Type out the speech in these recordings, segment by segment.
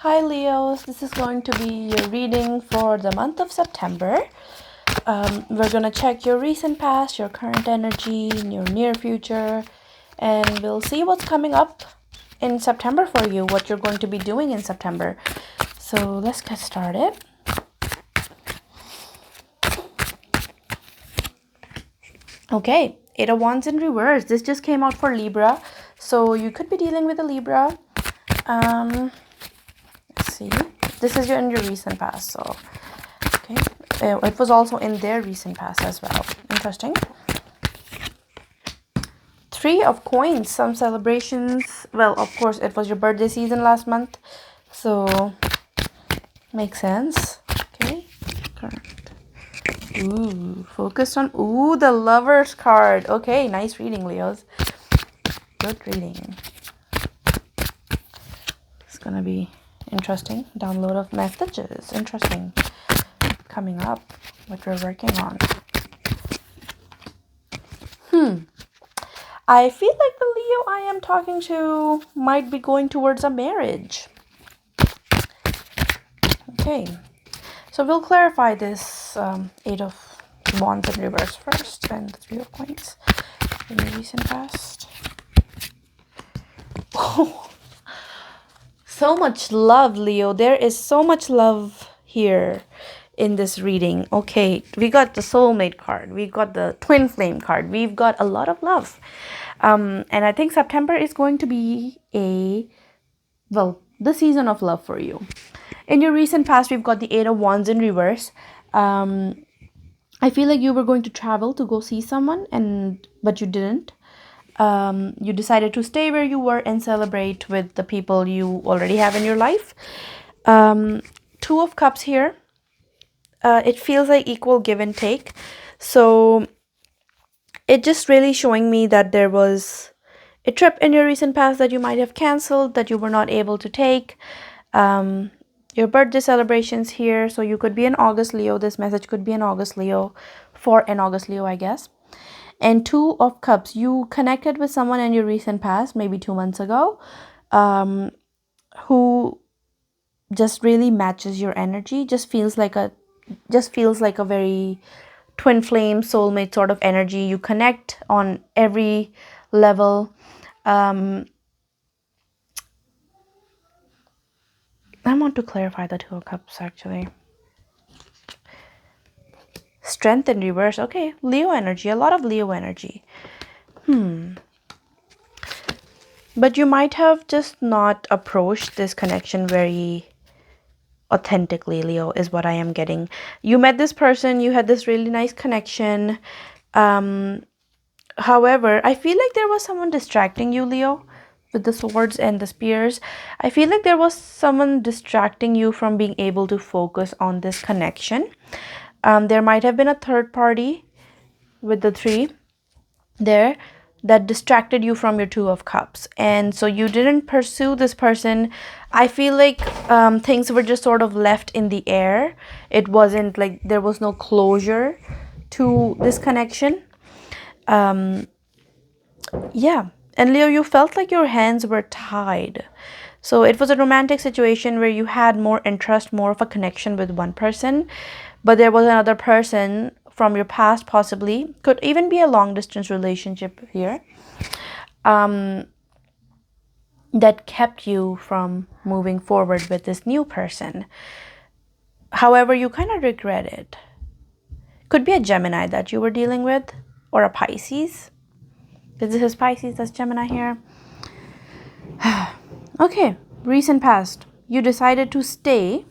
Hi Leos, this is going to be your reading for the month of September. We're going to check your recent past, your current energy, your near future, and we'll see what's coming up in September for you, what you're going to be doing in September. So let's get started. Okay, Eight of Wands in reverse. This just came out for Libra, so you could be dealing with a Libra. Let's see. This is in your recent past, so okay. It was also in their recent past as well. Interesting. Three of Coins. Some celebrations. Well, of course, it was your birthday season last month, so makes sense. Okay. Correct. Ooh, focused on the Lovers card. Okay, nice reading, Leos. Good reading. It's gonna be interesting. Download of messages. Interesting. Coming up, what we're working on. I feel like the Leo I am talking to might be going towards a marriage. Okay, so we'll clarify this Eight of Wands in reverse first, and the Three of Coins in the recent past. Oh, so much love, Leo. There is so much love here in this reading. Okay, we got the soulmate card, we got the twin flame card, we've got a lot of love. And I think September is going to be the season of love for you. In your recent past, we've got the Eight of Wands in reverse. I feel like you were going to travel to go see someone, but you didn't. You decided to stay where you were and celebrate with the people you already have in your life. Two of Cups here. It feels like equal give and take. So it just really showing me that there was a trip in your recent past that you might have canceled, that you were not able to take. Your birthday celebrations here. So you could be an August Leo. This message could be an August Leo, for an August Leo, I guess. And Two of Cups. You connected with someone in your recent past, maybe 2 months ago, who just really matches your energy. Just feels like a very twin flame soulmate sort of energy. You connect on every level. I want to clarify the Two of Cups actually. Strength in reverse. Okay, Leo energy. A lot of Leo energy. But you might have just not approached this connection very authentically, Leo, is what I am getting. You met this person, you had this really nice connection. However, I feel like there was someone distracting you, Leo, with the swords and the spears. I feel like there was someone distracting you from being able to focus on this connection. There might have been a third party with the three there that distracted you from your Two of Cups, and so you didn't pursue this person. I feel like things were just sort of left in the air. It wasn't like there was no closure to this connection. Yeah, and Leo, you felt like your hands were tied. So it was a romantic situation where you had more interest, more of a connection with one person, but there was another person from your past, possibly, could even be a long distance relationship here, that kept you from moving forward with this new person. However, you kind of regret it. Could be a Gemini that you were dealing with, or a Pisces. Because this is Pisces, that's Gemini here. Okay, recent past. You decided to stay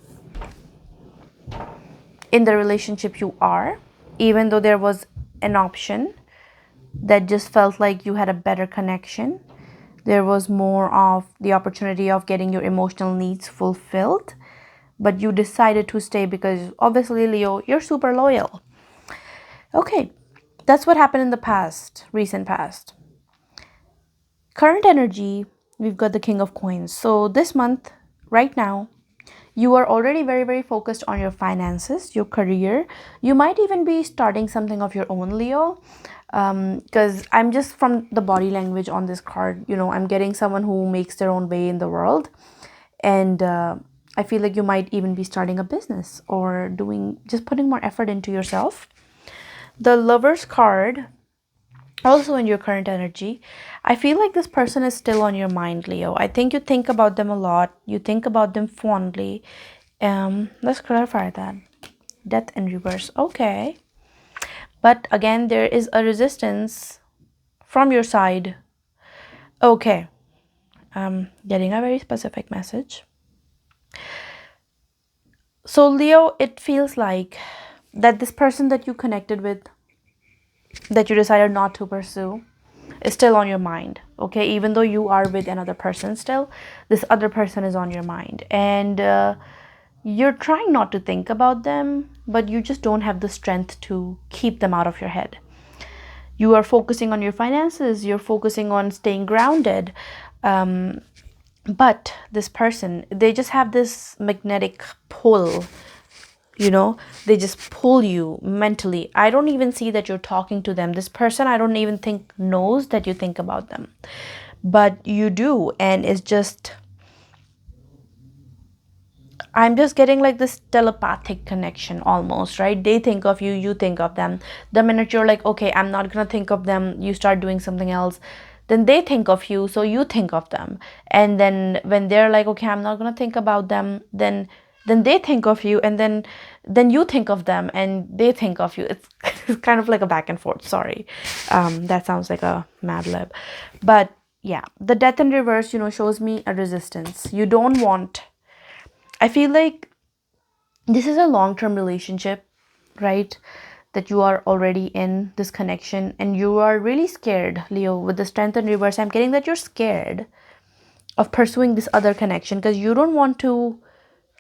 in the relationship you are, even though there was an option that just felt like you had a better connection. There was more of the opportunity of getting your emotional needs fulfilled, but you decided to stay because obviously, Leo, you're super loyal. Okay, that's what happened in the past, recent past. Current energy, we've got the King of Coins. So this month, right now, you are already very, very focused on your finances, your career. You might even be starting something of your own, Leo. Because I'm just, from the body language on this card, I'm getting someone who makes their own way in the world. And I feel like you might even be starting a business or doing just putting more effort into yourself. The Lover's card, also in your current energy, I feel like this person is still on your mind, Leo. I think you think about them a lot, you think about them fondly. Let's clarify that. Death in reverse. Okay. But again, there is a resistance from your side. Okay. Getting a very specific message. So, Leo, it feels like that this person that you connected with, that you decided not to pursue, is still on your mind. Okay. Even though you are with another person still, this other person is on your mind. And you're trying not to think about them, but you just don't have the strength to keep them out of your head. You are focusing on your finances, you're focusing on staying grounded. But this person, they just have this magnetic pull, they just pull you mentally. I don't even see that you're talking to them. This person, I don't even think knows that you think about them, but you do. And it's just, I'm just getting like this telepathic connection almost, right? They think of you, you think of them. The minute you're like, okay, I'm not gonna think of them, you start doing something else, then they think of you, so you think of them. And then when they're like, okay, I'm not gonna think about them, then they think of you, and then you think of them and they think of you. It's, it's kind of like a back and forth. Sorry. That sounds like a mad lib. But yeah, the death in reverse, shows me a resistance. You don't want, I feel like this is a long term relationship, right? That you are already in this connection and you are really scared, Leo, with the strength in reverse. I'm getting that you're scared of pursuing this other connection because you don't want to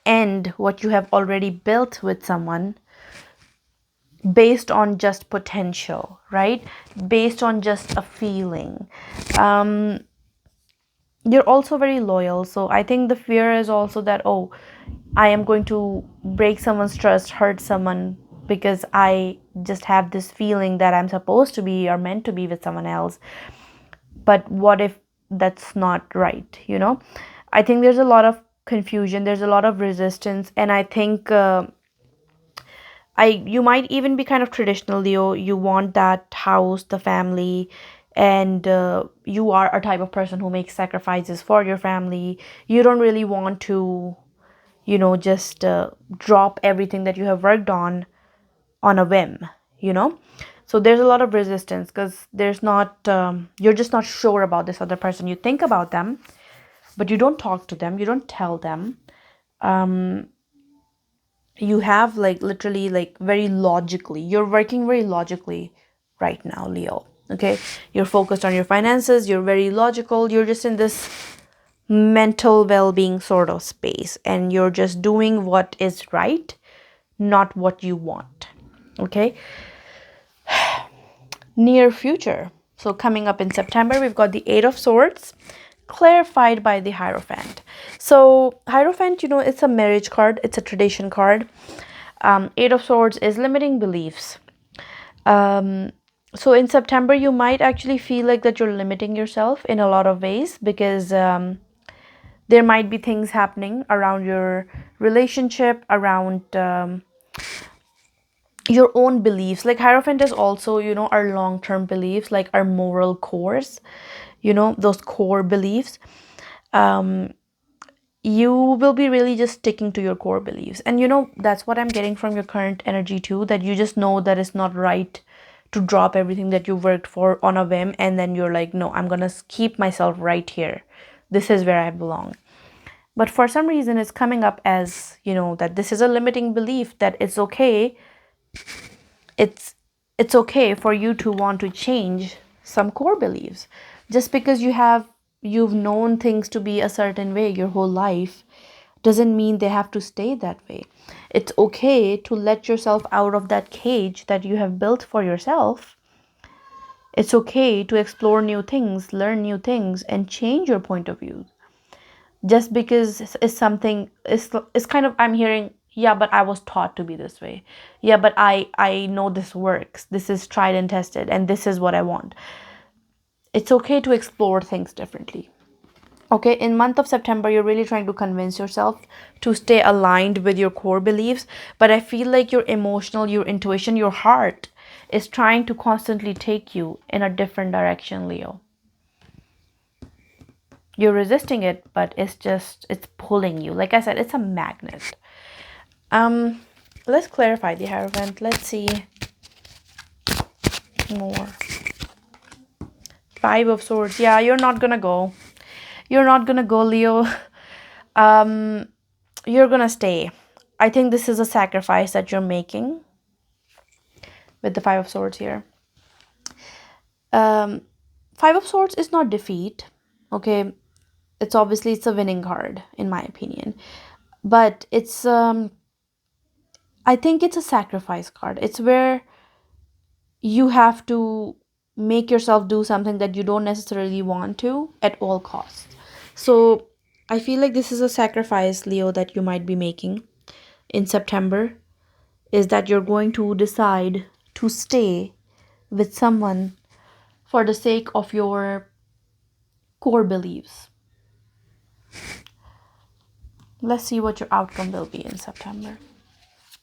end what you have already built with someone based on just potential, right? Based on just a feeling. You're also very loyal. So I think the fear is also that, oh, I am going to break someone's trust, hurt someone because I just have this feeling that I'm supposed to be or meant to be with someone else. But what if that's not right? I think there's a lot of confusion, there's a lot of resistance, and I think you might even be kind of traditional, Leo. You want that house, the family, and you are a type of person who makes sacrifices for your family. You don't really want to, just drop everything that you have worked on a whim, you know. So there's a lot of resistance because there's not you're just not sure about this other person. You think about them, but you don't talk to them, you don't tell them. You have like literally like very logically, you're working very logically right now, Leo. Okay, you're focused on your finances, you're very logical, you're just in this mental well-being sort of space, and you're just doing what is right, not what you want. Okay, near future, so coming up in September, we've got the Eight of Swords clarified by the Hierophant. So Hierophant, it's a marriage card, it's a tradition card. Eight of Swords is limiting beliefs. So in September, you might actually feel like that you're limiting yourself in a lot of ways because there might be things happening around your relationship, around your own beliefs. Like Hierophant is also, our long-term beliefs, like our moral cores, those core beliefs. You will be really just sticking to your core beliefs. And that's what I'm getting from your current energy too, that you just know that it's not right to drop everything that you worked for on a whim, and then you're like, no, I'm gonna keep myself right here. This is where I belong. But for some reason it's coming up as, that this is a limiting belief, that it's it's okay for you to want to change some core beliefs. Just because you've known things to be a certain way your whole life doesn't mean they have to stay that way. It's okay to let yourself out of that cage that you have built for yourself. It's okay to explore new things, learn new things, and change your point of view. Just because it's something, it's kind of, I'm hearing, yeah, but I was taught to be this way. Yeah, but I know this works. This is tried and tested, and this is what I want. It's okay to explore things differently. Okay, in month of September, you're really trying to convince yourself to stay aligned with your core beliefs, but I feel like your emotional, your intuition, your heart is trying to constantly take you in a different direction, Leo. You're resisting it, but it's pulling you. Like I said, it's a magnet. Um, let's clarify the Hierophant. Let's see more. Five of Swords. Yeah, you're not gonna go. You're not gonna go, Leo. Um, you're gonna stay. I think this is a sacrifice that you're making with the Five of Swords here. Um, Five of Swords is not defeat. Okay, it's a winning card in my opinion, but I think it's a sacrifice card. It's where you have to make yourself do something that you don't necessarily want to at all costs. So I feel like this is a sacrifice, Leo, that you might be making in September, is that you're going to decide to stay with someone for the sake of your core beliefs. Let's see what your outcome will be in September.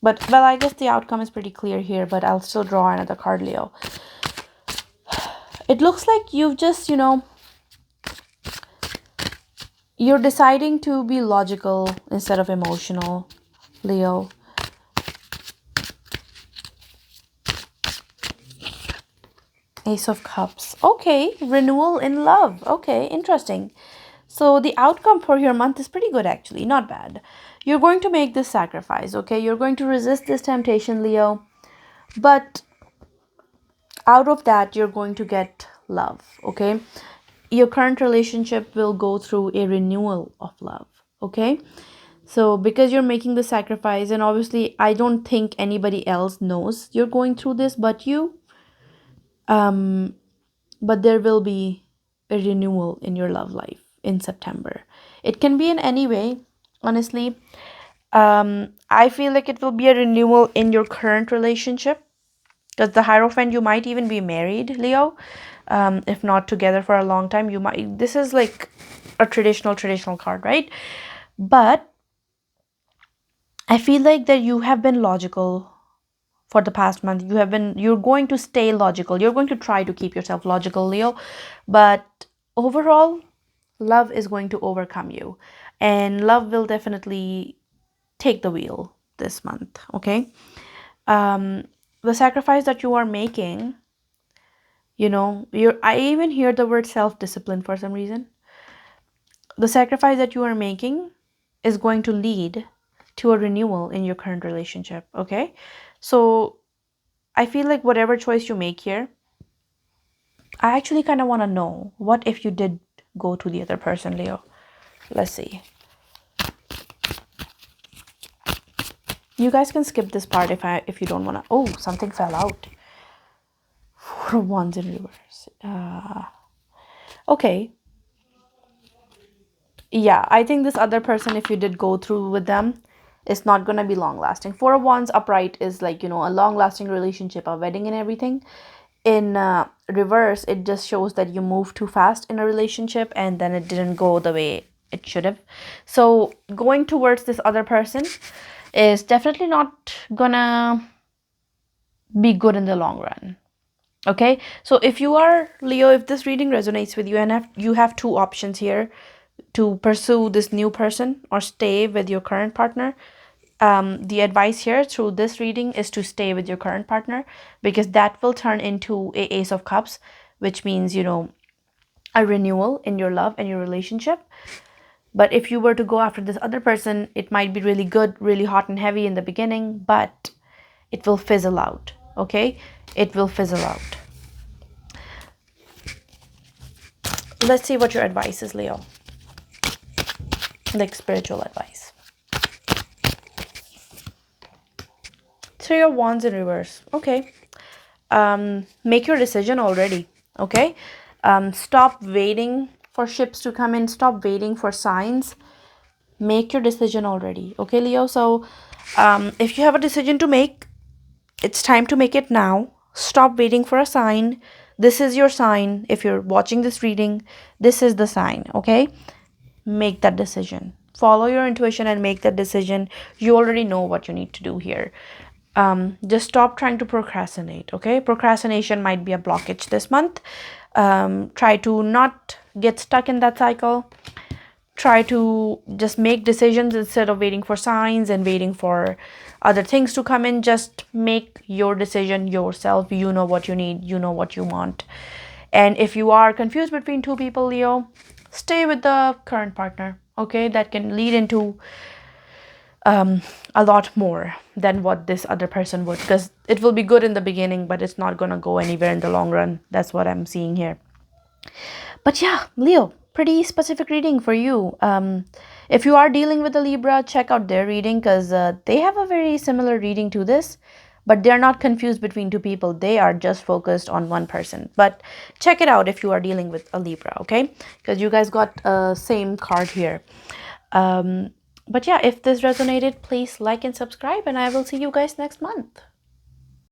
But, well, I guess the outcome is pretty clear here, but I'll still draw another card, Leo. It looks like you've just, you're deciding to be logical instead of emotional, Leo. Ace of Cups. Okay, renewal in love. Okay, interesting. So the outcome for your month is pretty good, actually. Not bad. You're going to make this sacrifice, okay? You're going to resist this temptation, Leo. But out of that, you're going to get love, okay? Your current relationship will go through a renewal of love, okay? So because you're making the sacrifice, and obviously I don't think anybody else knows you're going through this but you, um, but there will be a renewal in your love life in September. It can be in any way, honestly. I feel like it will be a renewal in your current relationship, because the Hierophant, you might even be married, Leo. If not together for a long time, you might. This is like a traditional card, right? But I feel like that you have been logical for the past month. You're going to stay logical. You're going to try to keep yourself logical, Leo. But overall, love is going to overcome you. And love will definitely take the wheel this month, okay? The sacrifice that you are making, I even hear the word self-discipline for some reason. The sacrifice that you are making is going to lead to a renewal in your current relationship, okay? So I feel like whatever choice you make here, I actually kind of want to know, what if you did go to the other person, Leo? Let's see. You guys can skip this part if you don't want to. Oh, something fell out. Four of Wands in reverse. Okay. Yeah, I think this other person, if you did go through with them, is not gonna be long lasting. Four of Wands upright is like, a long lasting relationship, a wedding and everything. In reverse, it just shows that you moved too fast in a relationship and then it didn't go the way it should have. So going towards this other person is definitely not gonna be good in the long run. Okay, so if you are Leo, if this reading resonates with you, and you have two options here to pursue this new person or stay with your current partner. The advice here through this reading is to stay with your current partner, because that will turn into a Ace of Cups, which means, a renewal in your love and your relationship. But if you were to go after this other person, it might be really good, really hot and heavy in the beginning, but it will fizzle out, okay? It will fizzle out. Let's see what your advice is, Leo. Like spiritual advice. Three of Wands in reverse. Okay. Make your decision already. Okay. Stop waiting for ships to come in. Stop waiting for signs. Make your decision already. Okay, Leo. So, if you have a decision to make, it's time to make it now. Stop waiting for a sign. This is your sign. If you're watching this reading, this is the sign. Okay. make that decision. Follow your intuition and make that decision. You already know what you need to do here. Just stop trying to procrastinate, okay? Procrastination might be a blockage this month. Try to not get stuck in that cycle. Try to just make decisions instead of waiting for signs and waiting for other things to come in. Just make your decision yourself. You know what you need, you know what you want. And if you are confused between two people, Leo, stay with the current partner, okay? That can lead into a lot more than what this other person would, because it will be good in the beginning, but it's not going to go anywhere in the long run. That's what I'm seeing here. But yeah, Leo, pretty specific reading for you. If you are dealing with a Libra, check out their reading, because they have a very similar reading to this, but they're not confused between two people. They are just focused on one person. But check it out if you are dealing with a Libra, okay? Because you guys got same card here. But yeah, if this resonated, please like and subscribe, and I will see you guys next month.